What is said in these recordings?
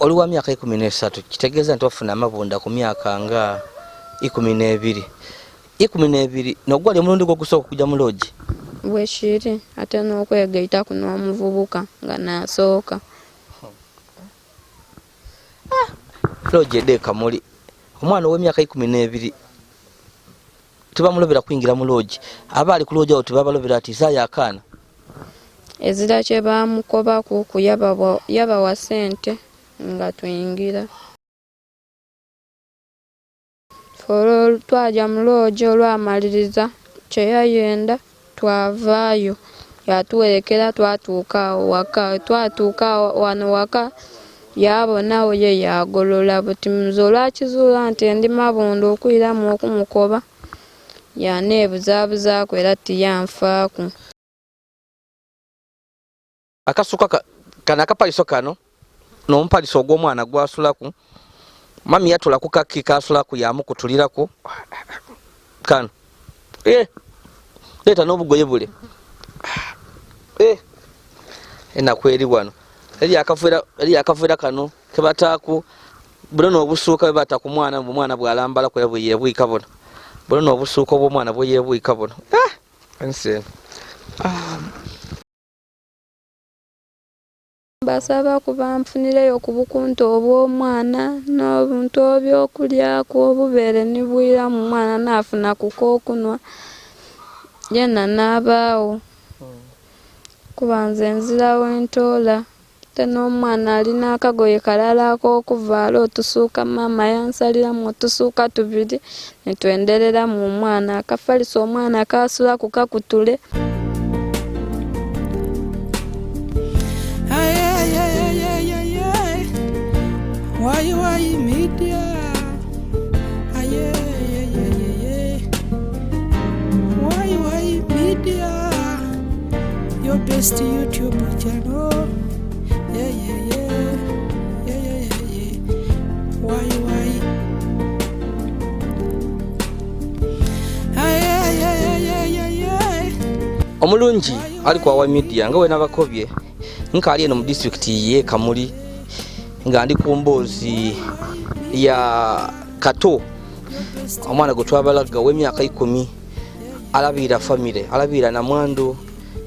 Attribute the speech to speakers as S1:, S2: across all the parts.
S1: oli wa myaka 13 kitegeeza nti wafuna amabunda ku myaka nga 12 nogwali omulundi gw'okusooka okujja mu lodge
S2: bwekiri ate n'okwegaita kuno omuvubuka nga nasooka
S1: lodge edeka muli omwana ow'emyaka 12 tebamulobera kuyingira mu lodge aba ali ku lodge awo tebabalobera ati Isaya akaana
S2: ezira kye bamukobaku yabawa ssente nga tuyingira folo twaja mu lodge olwamaliriza kye yayenda twavaayo yatuwerekera twatuuka wano waka yabonawo ye yagolola buti muze olwakizuula nti ndi mabunda okwiramu okumukoba yaneebuzaabuzaako era tiyanfaaku
S1: akasuka kana akapaliso kano n'omupaliso ogw'omwana gwasulaku mami yatula ku kaki kasulaku yamukutulirako kano leeta n'obugoye bule enaku eri wano eri akaveera kano kebataku buno n'obusuuka bebata ku mwana omwana bw'alambala kuya bwe yeebwika buno buno n'obusuuka obw'omwana bwe yeebwika buno ensi
S2: basaba kubanfunireyo ku bukuntu obw'omwana n'obuntu obyokulyaku obubeere nibwira mu mwana naafuna kukookunwa yenna n'abaawo kuba nze nzirawo entoola te n'omwana alina akagoye kalala ak'okuvaala otusuuka maama yansaliramu otusuuka tubiri netwenderera mu mwana akafaliso omwana kasulaku kakutule Why media? Why media? Your best YouTube channel. Why?
S1: Omulungi ali kwa Why media nga we nabakobye nkali eno mu district ye Kamuli nga ndi ku mboozi ya Kato omwana gwe twabalaga w'emyaka 10 alabira family alabira na Mwando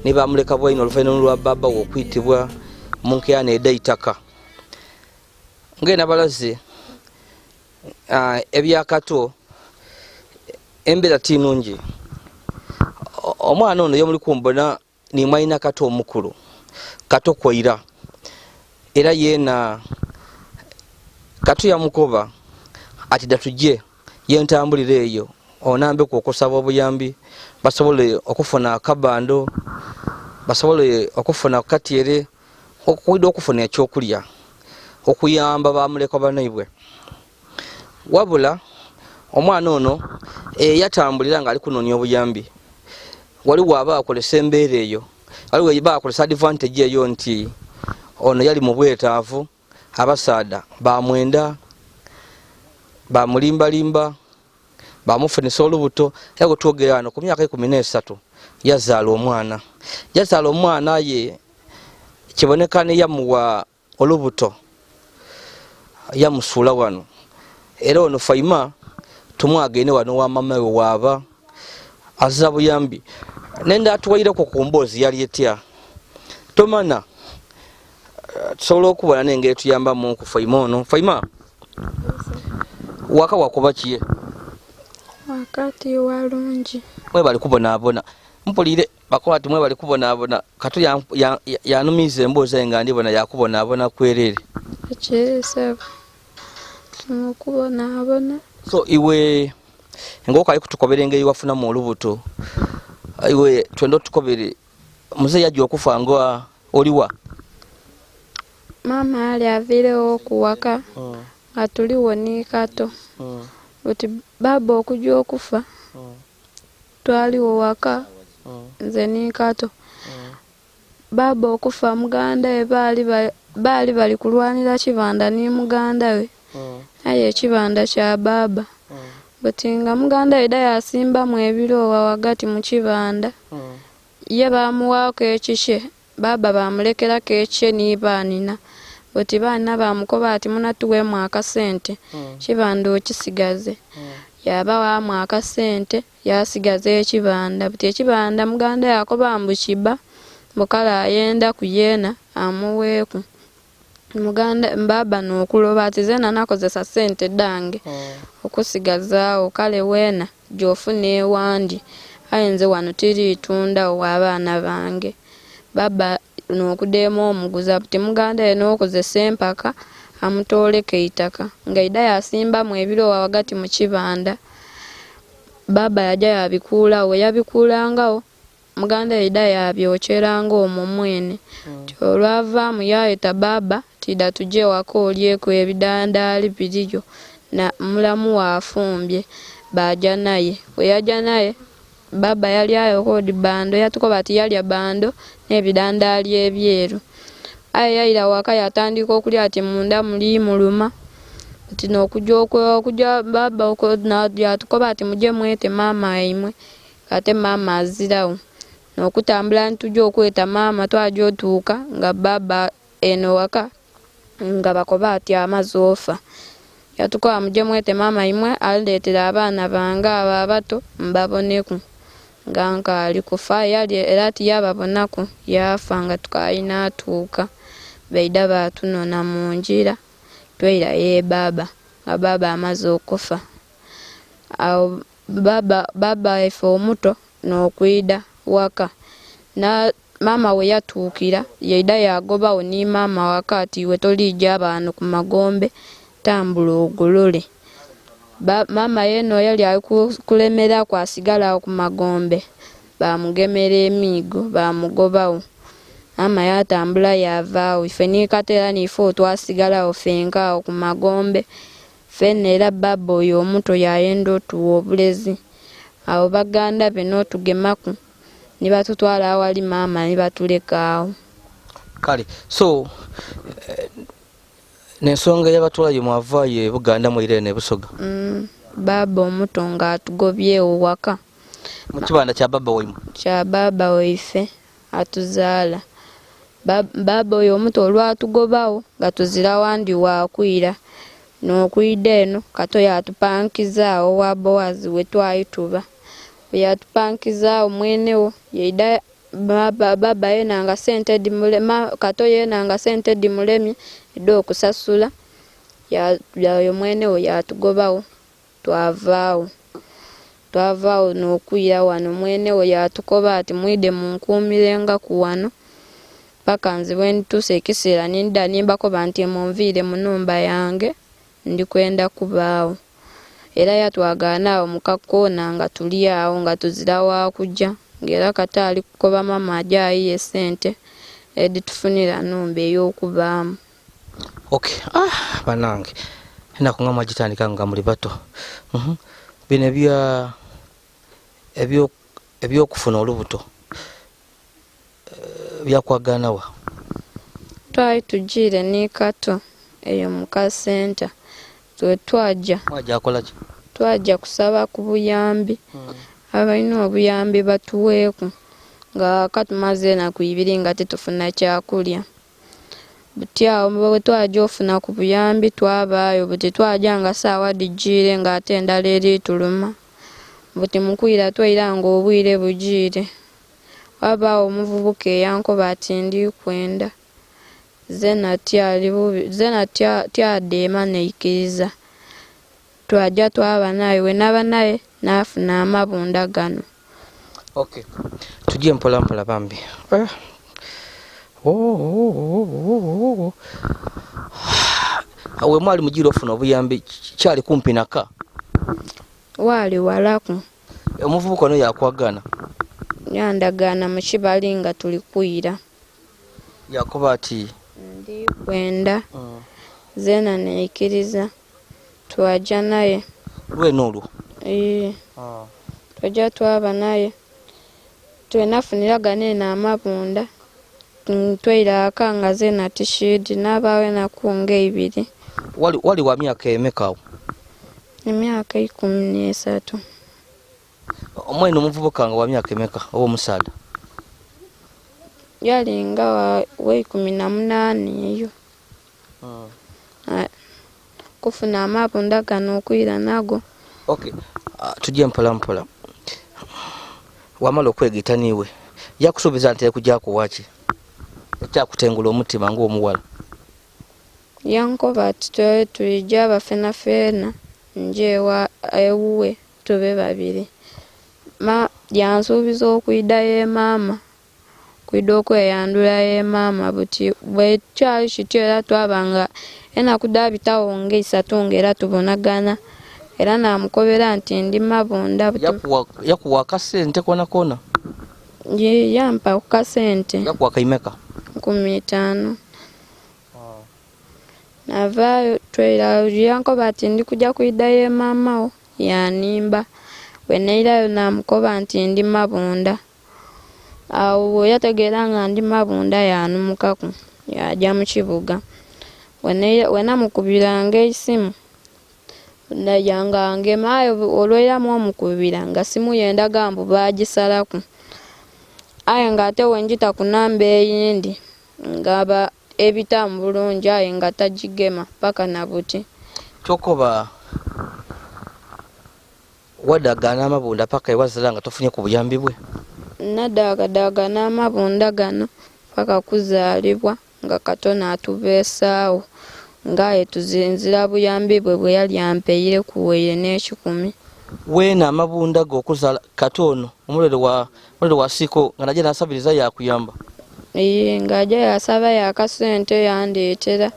S1: ne bamuleka bwaino oluvannyuma lwa baba okwitibwa Munkeyane edaitaka ngena balaze ebya Kato embera tinungi omwana ono yomuli kumbona ni mwayina Kato omukulu Kato koira era yena Kato ya mukoba ati datuje yentambulire eyo onambe kukusaba obuyambi basobole okufuna akabando basobole okufuna katiere okuida okufuna ekyokulya okuyamba bamuleka banaibwe wabula omwana ono yatambulira nga ali kunonya obuyambi waliwo aba akolesa embeera eyo waliwo aba akolesa advantage eyo nti ono yali mu bwetaavu abasaada bamwenda bamulimbalimba bamufunisa olubuto yago twogera ano ku myaka 13 yazaala omwana ye kibonekane yamuwa olubuto yamusuula wano era ono Faima tumwagene wano wa mama we waaba azza buyambi nenda atuwaireko ku mboozi yali etya tomana tusobola okubona n'engeri tuyambamu ku Faima ono Faima waka wakuba kiye
S2: wakati walungi
S1: mwe bali kubonaabona mpulire bakola tumwe bali kubonaabona Kato yanumiza emboozi nga ndibona yakubonaabona kwerere
S2: ekyereseba tumukubonaabona
S1: so iwe ngoka ali kutukobera engeri wafuna mu olubuto iwe twendo tukobere muze yaji okufa ngo oliwa
S2: mama ali avirewo okuwaka nga tuliwo ni Kato uti baba okujja okufa twaliwo waka nze ni Kato baba okufa muganda we baali bali kulwanira kibanda ni muganda we aye ekibanda kya baba butinga muganda we daya asimbamu ebirowa wagati mu kibanda ye bamuwaako ekishe baba bamulekerako ekishe ni baanina oti baana bamukoba ati munatuweemu akasente kibanda okisigaze yabawaamu akasente yasigaza ekibanda buti ekibanda muganda yakoba mbukiba mukala ayenda kuyeena amuweeku muganda mbaba n'okuloba ati zena nakozesa sente dange okusigazaawo kale weena gy'ofuna ewandi ayinze wano tiriitunda ow'abaana bange baba n'okudeema omuguza buti muganda ye n'okozesa empaka amutooleko eitaka nga ida yasimbamu ebirowa wagati mu kibanda baba yajja yabikuulawo yabikuulangawo muganda ida yabyokyeranga omwo mwene olwavaamu yayeta baba tida tujje waka olyeko ebidandaali biriyo na mulamu waafumbye bajja naye we yajja naye baba yali ayokodi bando yatukoba ati yalya bando n'ebidandaali ebyeru aye yayira waka yatandika okulya ati munda muli muluma ati n'okujja baba yatukoba ati mujje mwete maama imwe ate maama azirawo n'okutambula ntujja okweta maama twajja otuuka nga baba eno waka nga bakoba ati amazoofa yatukoba mujje mwete maama imwe aleetera abaana bange abo abato mbaboneku nga nkaali kufa yali era ati yababonaku yafa nga tukayina atuuka baida batunona mu njira twera ye baba nga baba amaze okufa awo baba efe omuto n'okwida waka na mama we yatuukira yeida yagobawo ni mama waka ati we tolijja abantu ku magombe tambula ogolole mama yeno yali kulemera kwasigala ku magombe bamugemera emigo bamugobawo mama yatambula yavaawo ife nikatera nifo twasigalawo fenka ku magombe fenera baba oyo omuto yayenda otuwa obulezi awo baganda be n'otugemaku nibatutwala awali mama nibatulekaawo
S1: kale so n'ensonga yabatwalayo mwavaayo e Buganda mwire ne Busoga
S2: baba omuto nga atugobyewo waka
S1: mu kibanda kya baba waimu
S2: kya baba waife atuzaala baba oyo omuto olwatugobawo nga tuzira wandi wakwira n'okwida eno kato yatupankizaawo wa Bowazi we twayituba yatupankizaawo mwenewo yeida baba yenanga sente dimulema kato yenanga sente dimulemi edda okusasula yayo mwenewo yatugobawo twavaawo n'okwira wano mwenewo yatukoba ati mwide munkuumirenga ku wano paka nze bwe ntuuse ekiseera ninda nimbakoba nti munviire mu nnumba yange ndikwenda kubaawo era yatwagaana awo mu kakoona nga tuli awo nga tuzira wakujja ng'era kata ali kukoba mama ajja ayiye sente editufunira nnumba ey'okubaamu.
S1: Okay, banange ennaku nga mwagitandika nga muli bato bino ebyokufuna olubuto byakwagaanawa?
S2: Twali tugiire ni kato eyo mu kasenta twajja
S1: akolaki?
S2: Twajja kusaba ku buyambi abalina obuyambi batuweeku nga katumaze enaku ibiri nga tetufuna kyakulya buti awo bwe twajja ofuna ku buyambi twabaayo buti twajja nga saawa digiire nga ate endala eri tuluma buti mukwira twira nga obwire bugiire wabaawo omuvubuka eyankoba ati ndi kwenda zena tyadeema neikiriza twajja twaba naye we naba naye nafuna amabunda gano.
S1: Okay, tujje mpola mpola bambi. Awe mwali mujira ofuna obuyambi kyali kumpi naka?
S2: Wali walaku.
S1: Omuvubuka ono yakwagana?
S2: Yandagana mu kibali nga tuli kwira.
S1: Yakoba ati
S2: ndi kwenda zena neikiriza twajja naye
S1: lweno olwo
S2: twajja twaba naye twenafuniragana eno amabunda twira aka nga zena tishidi n'abaawo enaku nga ibiri.
S1: Wali wa myaka emeka awo?
S2: Emyaka 13.
S1: Omwana omuvubuka nga wa myaka emeka oba omusaala?
S2: Yali nga we 18 eyo. kufuna amabunda gano okwira nago.
S1: Okay, tujje mpola mpola. Wamala okwegita niwe yakusuubiza nti ekujja kuwaki ekyakutengula omutima ng'omuwala?
S2: Yankoba ati tulijja bafenafena njewa ewuwe tube babiri. Yansuubiza okwidayo maama kwidda okweyandula ye maama buti bwe kyali kityo era twabanga enaku daabitawo ng'esatu ng'era tubonagana era namukobera nti ndi mabunda
S1: yakuwa akasente kona kona?
S2: Yampa ku kasente.
S1: Yakuwa kaimeka?
S2: 15. Navaayo twera yankoba ati ndi kujja kuidayo maamawo yanimba. Bwe neerayo namukoba nti ndi mabunda. Awo yategeera nga ndi mabunda yanumukaku yajja mu kibuga. Bwe namukubiranga esimu nayangange maayo olweramu omukubira nga simu yendaga mbu baagisalaku. Aye ng'ate wenjita ku namba eyindi ngaba ebitamu bulungi aye nga tagigema paka na buti.
S1: Kyokoba wadagana amabunda paka ewazira nga tofunye ku buyambi bwe? Nadaagadagana amabunda gano paka kuzaalibwa nga Katonda atubeesaawo ng'aye tuzinzira buyambi bwe yali ampeyire kuweye n'ekikumi. Weena amabunda go okuzaala katono omulere wa Siko nga najja nasabiriza yakuyamba? Ng'ajja yasaba yakasente yandeetera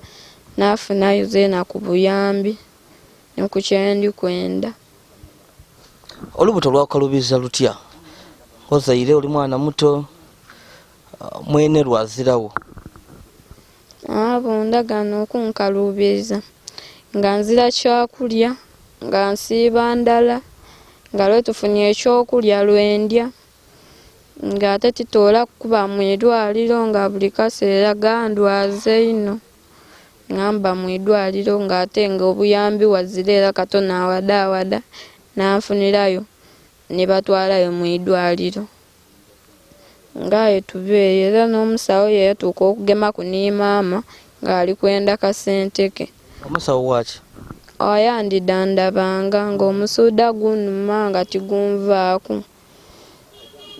S1: nafunayo zeena ku buyambi ne ku kyendi kwenda. Olubuto lwakalubiza lutya? Ozaire oli mwana muto mwene lwazirawo? Amabunda gano okunkaluubiriza nga nzira kyakulya nga nsiiba ndala nga lwe tufunye ekyokulya lwendya ng'ate titoola kuba mu idwaliro nga buli kaseera gandwaze ino ngamba mu idwaliro ng'ate ng'obuyambi wazira era Katonda awada nanfunirayo ne batwalayo mu idwaliro ng'aye tubeeyo era n'omusawo ye yatuuka okugemaku ne maama ng'ali kwenda kasente ke. Omusawo waki? Yandidandabanga ng'omusuuda gunuma nga tigunvaaku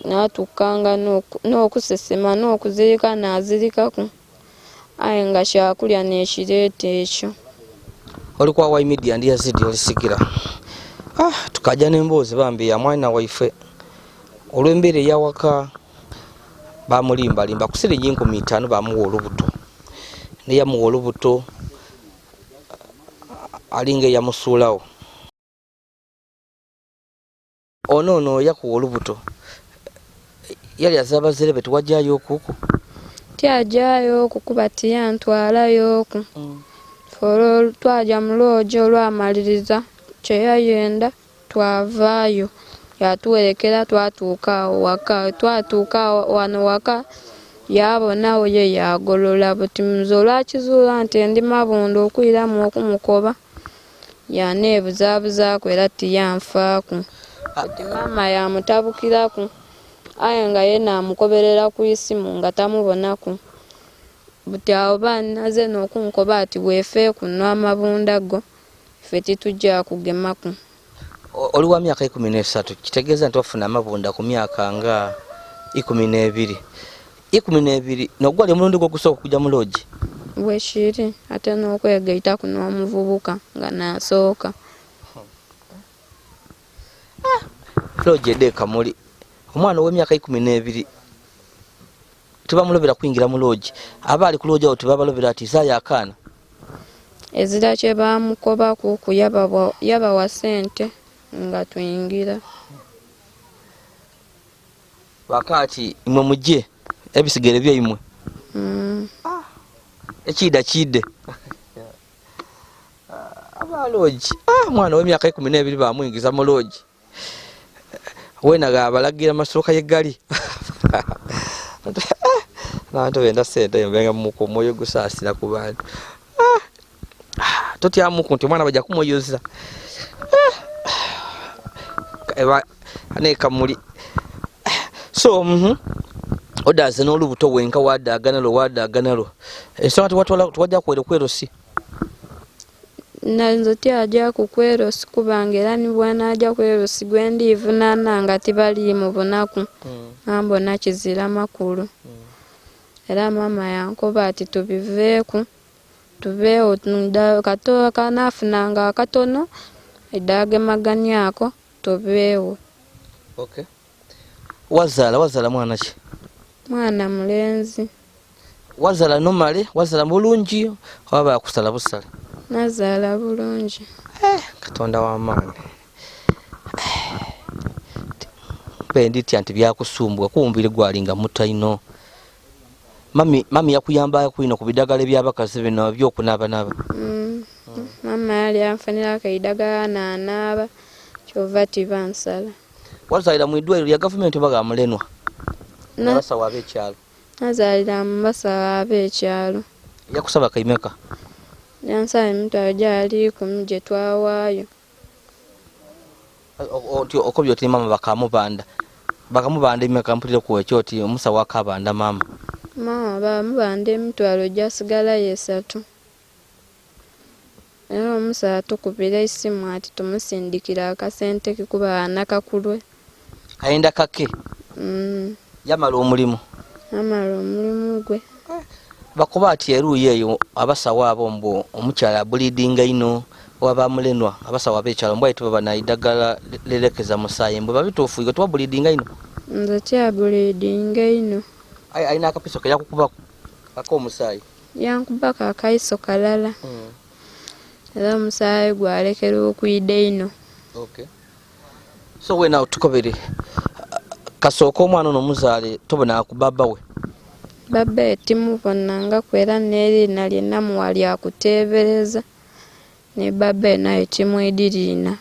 S1: natukanga n'okusesema n'okuzirika nazirikaku aye nga kyakulya n'ekireeta ekyo. Oli kwa Wai Media ndi yazidi olisigira. Tukajja n'emboozi bambi ya mwana waife olw'embeera eyawaka bamulimbalimba ku siringi 50 bamuwa olubuto ne yamuwa olubuto alinga yamusuulawo. Ono yakuwa olubuto yali azabazire betu wajjayo okuku? Tyajjayo okukuba tiyantwalayo oku. Folo twaja mu loogi olwamaliriza kyeyayenda twavaayo yatuwerekera twatuuka waka. Twatuuka wano waka yabonawo ye yagolola buti muze olwakizuula nti ndi mabunda okwiramu okumukoba yaneebuzaabuzaako era tiyanfaaku. Kati maama yamutabukiraku aye nga ye naamukoberera ku isimu nga tamubonaku. Buti awo baanaze n'okumukoba ati weefeeku n'amabunda go ffe titujja kugemaku. Oli wa myaka 13 kitegeeza nti wafuna amabunda ku myaka nga 12. 12 n'ogwali omulundi gw'okusooka okujja mu loogi? Bwe kiri ate n'okwegaitaku n'omuvubuka nga naasooka. Loogi edeeka muli omwana ow'emyaka 12 tebamulobera kuyingira mu loogi. Abaali ku loogi awo tebabalobera ati Isaya akaana? Ezira kye bamukobaku yabawa sente nga tuyingira. Wakati imwe mujje ebisigere byaimwe ekida kide abaloogi mwana w'emyaka 12 bamuyingiza mu loogi wena gabalagira masooka yegali nanto wenda sente yembenga muko moyo gusasira ku bantu totyamuku nti omwana bajja kumuyoza aneka muli so odaze n'olubuto wenka wadaaganalo ensonga tewajja kwerosi
S2: nanzo tyajja kukwerosi kubanga era ni bwanajja kwerosi gwendivunaana nga tibali mu bunaku ambona kizira makulu era mama yankoba ati tubiveeku tubeewo kato kanafunanga akatono edagemaganyako tubeewo.
S1: Okay. Wazala mwana ki?
S2: Mwana mulenzi.
S1: Wazala nomale, wazala bulungi oba akusala busala?
S2: Nazala bulungi.
S1: Katonda w'amaanyi. Benditi anti byakusumbwa kumbire gwalinga mutaino. Mami yakuyamba kuino ku bidagala by'abakazi bino byokunaaba.
S2: Mama yali anfanira akaidagala naanaaba kyova tibansala.
S1: Wazalira mu iddwaliro lya gavumenti baga mulenwa? Nabasawo ab'ekyalo.
S2: Nazalira mu basawo ab'ekyalo.
S1: Yakusaba kaimeka?
S2: Yansaba emitwalo gyali 10 gye twawaayo.
S1: Okobyo oti mama bakamubanda imeka mpulire ku ekyo oti omusawo akabanda mama?
S2: Mama bamubanda emitwalo gyasigala 3. Era omusawo atukubira isimu ati tumusindikira akasente kikuba nakakulwe.
S1: Kayenda kake? Yamala omulimu?
S2: Yamala omulimu gwe.
S1: Bakuba ati eruuyi eyo abasawo abo mbu omukyala bleedinga ino waba mulenwa abasawo ab'ekyalo mbwa ituba banayidagala lelekeza musaayi mbwe babituufu igo tuba bleedinga ino?
S2: Nze kya bleedinga ino.
S1: Ayina akapiso ke yakukubako ak'omusaayi? Yankubako
S2: akaiso kalala. Era omusaayi gwalekera okwida ino.
S1: Okay. So we now tukobere kasooka omwana ono muzaale tobona ku baba we?
S2: Baba timubonanga kwera n'eriina lye namuwali akuteebereza ne baba naye timwediriina.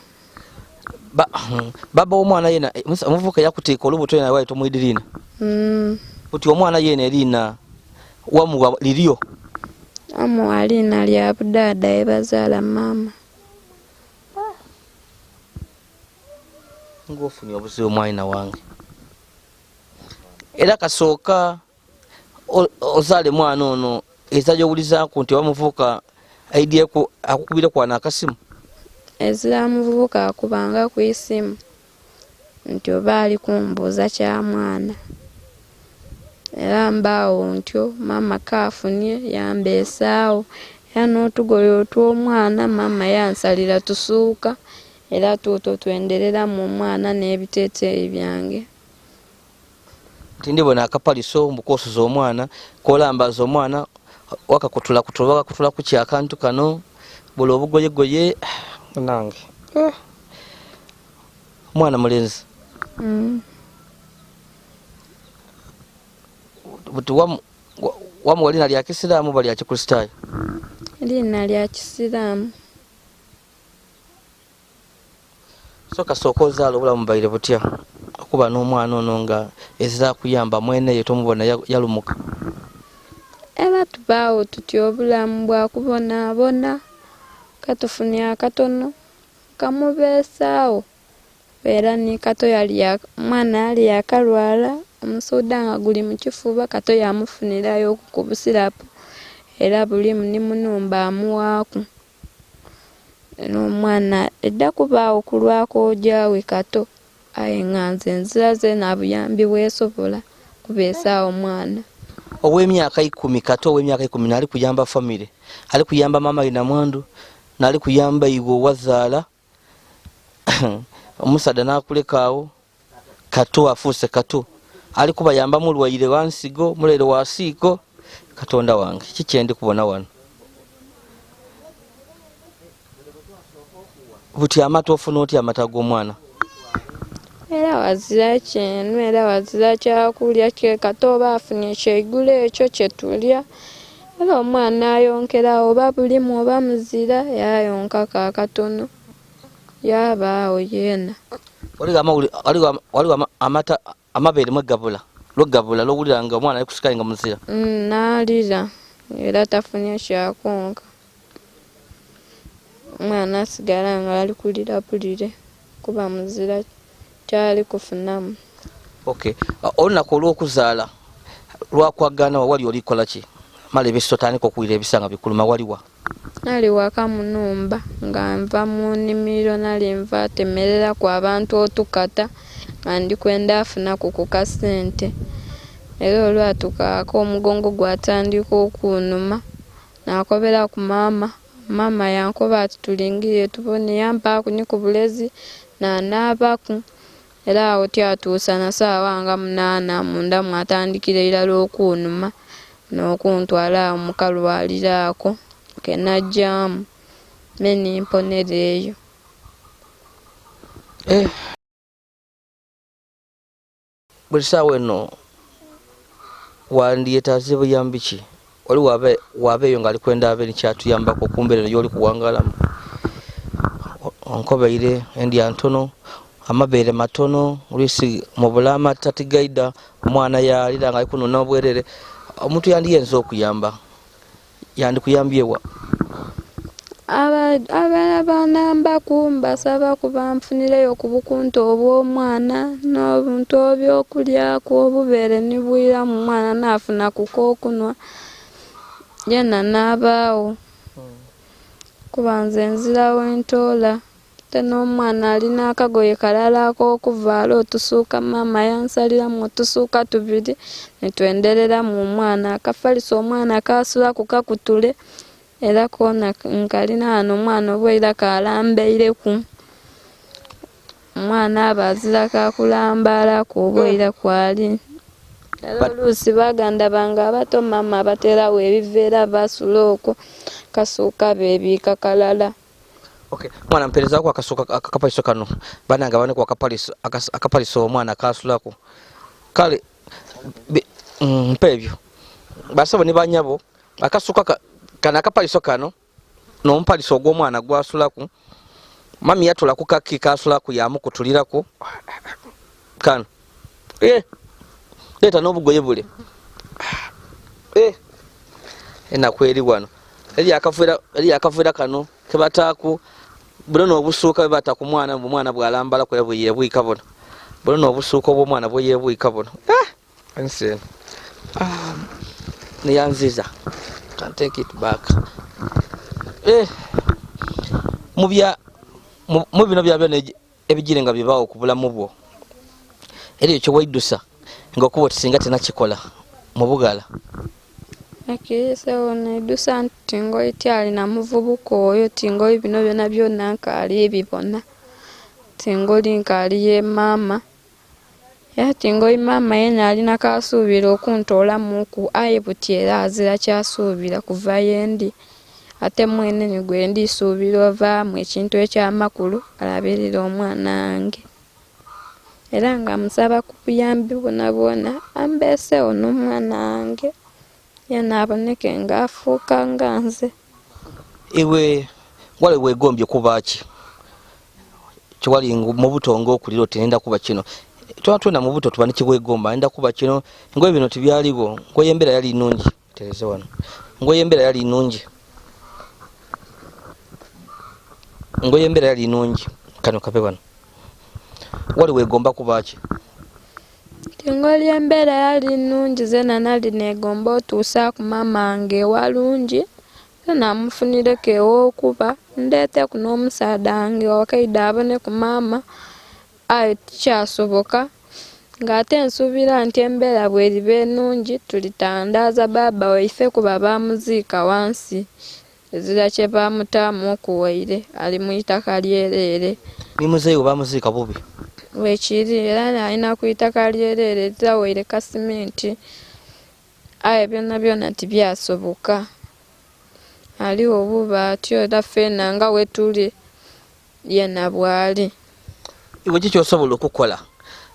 S1: Baba w'omwana yena omuvubuka yakuteeka olubuto yena wayi tomwediriina? Buti omwana yena eriina wamuwa liryo? Amuwa liina
S2: lya budaada ebazaala mama.
S1: Ng'ofunye obuzibu mwalina wange. Era kasooka ozaale mwana ono eza gy'owulizaku nti bamuvubuka aidyeku akukubire kwana akasimu?
S2: Ezira muvubuka akubanga ku isimu nti oba ali kumbuuza kya mwana. Era mbaawo ntyo mama kaafunye yambeesaawo era n'otugoye otw'omwana mama yansalira tusuuka era tuuto twenderera mu mwana n'ebiteeteeyi byange.
S1: Ndibona akapaliso mbukosoza omwana kolambaza omwana wakakutula ku kyakantu kano buli obugoyegoye nange omwana mulenzi. Buti wamu walina lya kisiraamu bali akikristaayo?
S2: Liina lya kisiraamu.
S1: So kasooka ozaala obulamu baire butya okuba n'omwana ono nga ezira kuyamba mweneyo tomubona yalumuka?
S2: Era tubaawo tutya obulamu bwakubonaabona katufunye akatono kamubeesaawo era ni kato mwana yali yakalwala omusuuda nga guli mu kifuba kato yamufunirayo ku busirapu era bulimu ni munumba amuwaaku. N'omwana edda kubaawo kulwako ojaawe kato aye nga nze enzira ze nabuyambi bwesobola kubeesaawo omwana.
S1: Ow'emyaka 10 kato ow'emyaka 10 nali kuyamba famire ali kuyamba mama ina mwandu nali kuyamba iwe wazaala omusada nakulekaawo kato afuuse kato ali kubayamba mulwaire wansigo mulere wasiiko. Katonda wange kikyendi kubona wano. Buti amata ofuna oti amata g'omwana?
S2: Era wazira kyenu era wazira kyakulya kye kato oba afunye kyeigulo ekyo kyetulya. Era omwana ayonkera oba bulimu oba muzira yayonka kakatono yabaawo yena. Waliwo amata amabeere mwegabula lwowulira nga omwana ali kusikayo nga muzira? Naalira era tafunye kyakonka. Omwana asigala nga ali kulirapulire kuba muzira kyali kufunamu.
S1: Okay. Olunaku olw'okuzaala lwakwagana wali olikola ki mala ebisotandika okuwulira ebisanga bikuluma waliwa
S2: nali waka mu nnumba nga nva mu nnimiro nali nva temerera ku abantu otukata nga ndi kwenda afunaku ku kasente era olwatukaako omugongo gwatandika okunuma nakobera ku maama yankoba ati tulingire tubone yampaaku ni ku bulezi nanaabaku era awo tyatuusa na ssaawa nga 8 munda mwatandikira irala okunuma n'okuntwala awo mu kalwaliro ke najjaamu nimponera eyo.
S1: Buli ssaawa eno wandyetaaze buyambi ki oli waba eyo ng'ali kwenda abe nikyatuyambako kumbeera gy'oli kuwangalamu onkobeire endya ntono amabeere matono oluisi mu bulama tatigaida omwana yalira nga alikunona obwerere omuntu yandiyenza okuyamba yandikuyambyewa
S2: abanambaku mbasaba kubanfunireyo ku bukuntu obw'omwana n'obuntu obyokulyaku obubeere nibwira mu mwana naafuna kukokunwa yena n'abaawo kuba nze nzirawo entoola te n'omwana alina akagoye kalala ak'okuvaala otusuuka maama yansaliramu otusuuka 2 netwenderera mu mwana akafaliso omwana kasulaku kakutule era koona nkalina hano omwana obweira kalambeireku omwana abazira kakulambaalaku obweira kwali era oluusi baganda bange abato maama baterawo ebiveera basula okwo kasuuka beebiika kalala.
S1: Okay, mwana mpereza kwa akapaliso kano bananga bane kwa akapaliso omwana kasulaku kale mpebyo basabo ni banyabo akasuka kana akapaliso kano n'ompaliso ogw'omwana gwasulaku mami yatula ku kaki kasulaku yamukutulirako kano leta n'obugoye bule enakweri wano eli akavuira kano kebataku buno obusuuka bata ku mwana omwana bwalambala ko yebwika bono buno obusuuka obw'omwana bweyebwika bono ansel niyanziza can take it back mu bino byabyo ebigire nga bibaawo ku bulamu bwo eriyo kyewaidusa ng'okuba otisinga tenakikola mu bugala
S2: akirisewo naidusa nti ngoyi tyali na muvubuka oyo tingoyi bino byona byonna nkaali ebibona tingoli nkaali ye maama era tingoyi maama yena alina kasuubira okuntoolamuku aye buti era azira kyasuubira kuva yendi ate mwene nigwe ndisuubira ovaamu ekintu ekyamakulu alabirira omwana wange era nga musaba ku buyambi bwona bwona ambeesewo n'omwana wange yena aboneke nga afuuka nga nze.
S1: Iwe wale wegombye kubaki kiwali mu buto ng'okulira oti nenda kuba kino twatwena mu buto tuba nikiwegomba nenda kuba kino ngoye bino tibyaliwo ngoye embeera yali nnungi tereze wano ngoye embeera yali nnungi kano kape wano wali wegomba kubaki
S2: tingoli embeera yali nnungi zena nali negomba otuusa ku maama wange walungi namufunireko ew'okuba ndeeteku n'omusaada wange wakaide abone ku maama ayo tikyasoboka ng'ate nsuubira nti embeera bweriba ennungi tulitandaaza baaba waife kuba bamuziika wansi ezira kye bamutaamu okuwaire ali mu itaka lyereere
S1: nimuzeeyo bamuziika bubi
S2: wekiri era alina ku itaka lyereere litawaire kasimenti aye byonna byonna tibyasoboka aliwo buba atyo era ffeena nga wetuli yena bwali.
S1: Iwe kiki osobola okukola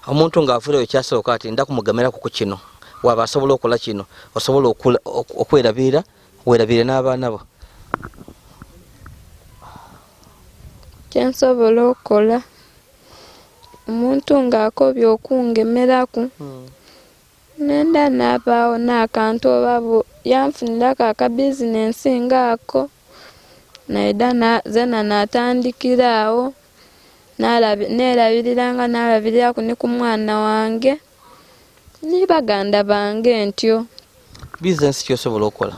S1: omuntu ng'avuireyo kyasooka ati nda kumugamiraku ku kino waba asobola okukola kino osobola okwerabirira werabire n'abaana bo
S2: kyensobola okukola omuntu ng'akobye okungemeraku nenda nabaawo n'akantu oba yanfunirako akabizinensi ng'ako naida zena natandikiraawo nerabiriranga nalabiriraku ne ku mwana wange ni baganda bange ntyo.
S1: Business kyosobola okola?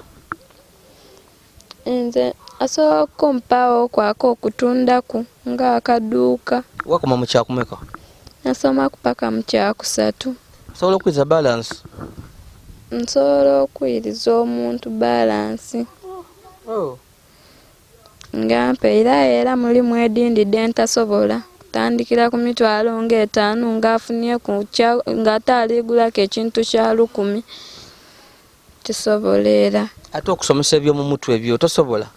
S2: Nze asobola kumpaawo kwako okutundaku nga akaduuka.
S1: Wakoma mu kyakumeka?
S2: Nasoma kupaka mu kyakusatu.
S1: Osobola okwiza balance?
S2: Nsobola okuyiriza omuntu balansi. Nga mpeera era mulimu edindidde entasobola. Tandikira ku mitwalo nga 5 ng'afunye nga ataaligulako ekintu kya 10 tisobolera.
S1: Ate okusomesa eby'omu mutwe ebyo tosobola?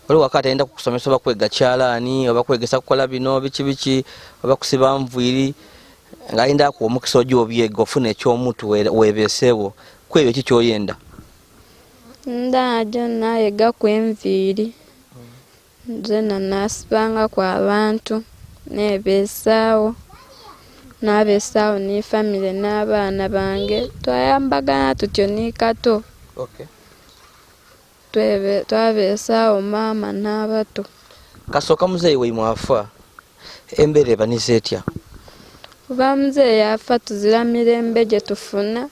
S1: Oli wakati ayenda kukusomesa oba kwega kyalaani oba kwegesa kukola bino biki oba kusiba nviiri ng'ayenda akuwa omukisa ojo obyega ofuna eky'omuntu weebeeseewo kwebyo ki kyoyenda?
S2: Ndaajo nayega ku enviiri nzena nasibanga ku abantu nebeesaawo ni famire n'abaana bange twayambagana tutyo ni kato. Twabeesaawo maama n'abato.
S1: Kasooka muzeeyi waimwe afa embeera ebaniza etya?
S2: Kuba muzeeyi afa tuzira mirembe gye tufuna,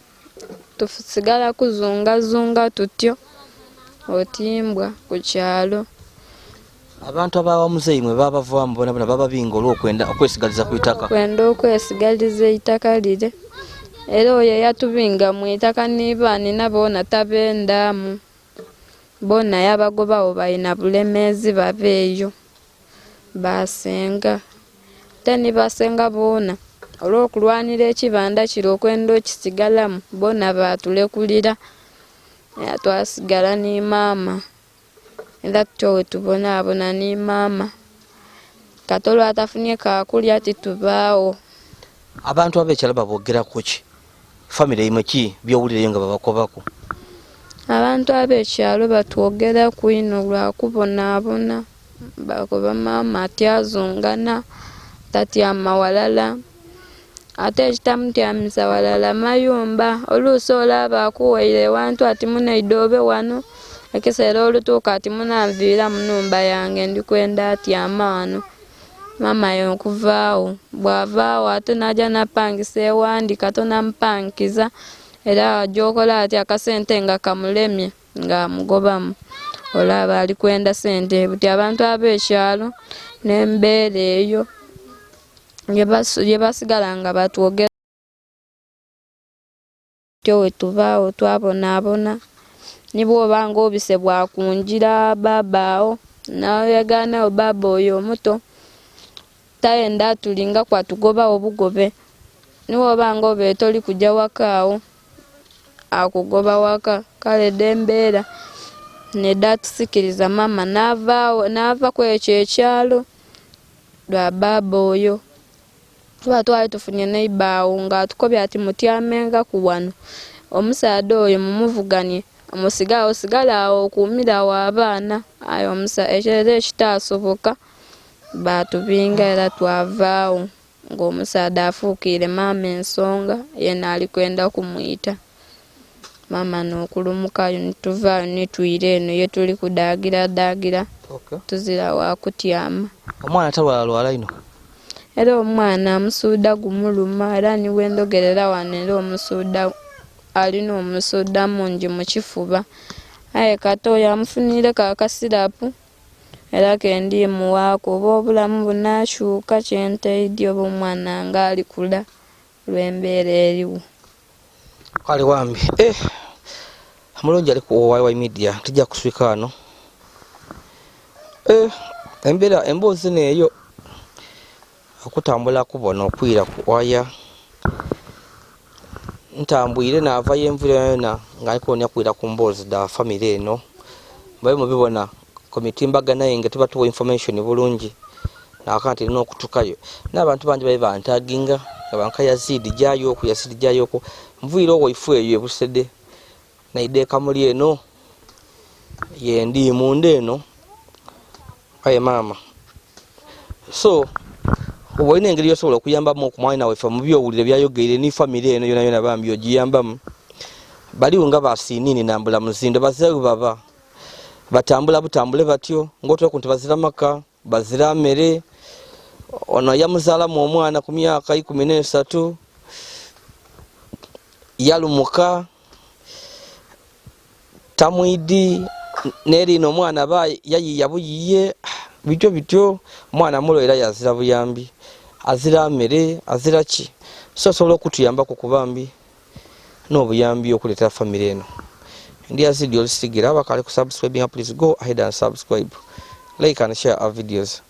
S2: tusigala kuzungazunga tutyo otimbwa ku kyalo.
S1: Abantu abawa muzeeyi mwe babavaamu bonabona bababinga olw'okwenda okwesigaliza ku itaka?
S2: Kwenda okwesigaliza eitaka lire. Era oyo yatubinga mu itaka nibaani naboona tabendaamu. Bona yabagobawo balina bulemeezi babeeyo. Basenga. Teni basenga boona. Olw'okulwanira ekibanda kiro okwenda okisigalamu bona baatulekulira. Twasigala ni maama. Era tutyo wetubonaabona ni maama. Katolo atafunye kakulya titubaawo.
S1: Abantu ab'ekyalo baboogeraku ki? Famire imwe ki byowulireyo nga babakobako?
S2: Abantu ab'ekyalo batwogeraku ino lwakubonaabona. Bakuba maama atyazungana, tatyama walala. Ate ekitamutyamisa walala mayumba. Oluusi olaba akuwaire wantu ati munaidoobe wano. Ekiseera olutuuka ati munanviira mu nnumba yange ndikwenda atyama wano. Maama yonkuvaawo. Bw'avaawo ate n'ajja napangisa ewandi kato namupangiza. Era gyokola ati akasente nga kamulemye ng'amugobamu. Olaba ali kwenda sente. Buti abantu ab'ekyalo n'embeera eyo gye basigala nga batwogera. Tyo wetubaawo twabonaabona. Nibwoba nga obise bwakunjira babaawo n'oyaganawo baba oyo omuto tayenda tulinga kwatugobawo bugobe. Niwoba nga obe toli kujja wakaawo akugoba waka. Kale dembeera nedda tusikiriza maama n'ava kwekyo ekyalo lwa baba oyo. Tuba twali tufunye neibaawo ng'atukobya ati mutyamenga ku wano. Omusaadha oyo mumuvuganye osigala awo okuumira awo abaana. Ayo ekyo ekitaasoboka baatubinga era twavaawo ng'omusaadha afuukiire maama ensonga yena ali kwenda kumuyita. Maama n'okulumukayo nituvaayo nitwira eno ye tuli kudaagira tuzira wakutyama.
S1: Omwana talwalwala ino?
S2: Era omwana omusuuda gumuluma era niwe ndogerera wano era omusuuda alina omusuuda mungi mu kifuba. Aye kato yamufunire kakasirapu era kendimuwaako oba obulamu bunakyuka kyenteidye oba omwana nga alikula lw'embeera eriwo.
S1: Kale wambi mulungi ali ku YY Media tujja kuswika wano. Embeera emboozi neeyo okutambula kubona okwira ku waya. Ntambwire naavayo envula yona ng'aliko nyakwira ku mboozi da famire eno. Babe mubibona komitimbagana yenge tuba tuwa information bulungi nakanti nina okutukayo n'abantu bangi babe bantaginga abanka yazidi jayoku nvuire owoifu eyo ebusede naideka muli eno yendi munde eno. Aye mama so obwoine engeri yosobola okuyambamu okumwana waffe mu byowulire byayogeire ni famire eno yona bambi ogiyambamu. Baliwo nga basinini nambula muzindo bazeewe baba batambula butambule batyo ng'otoku nti bazira maka bazira mmere. Ono yamuzaalamu omwana ku myaka 13 yalumuka tamwidi nerino omwana ba yayiya buyiye bityo omwana mulo era yazira buyambi azira mmere azira ki so sobola okutuyambako kubambi n'obuyambi okuleetera family eno ndi azidi olisigira abakale ku subscribing, please go ahead and subscribe, like and share our videos.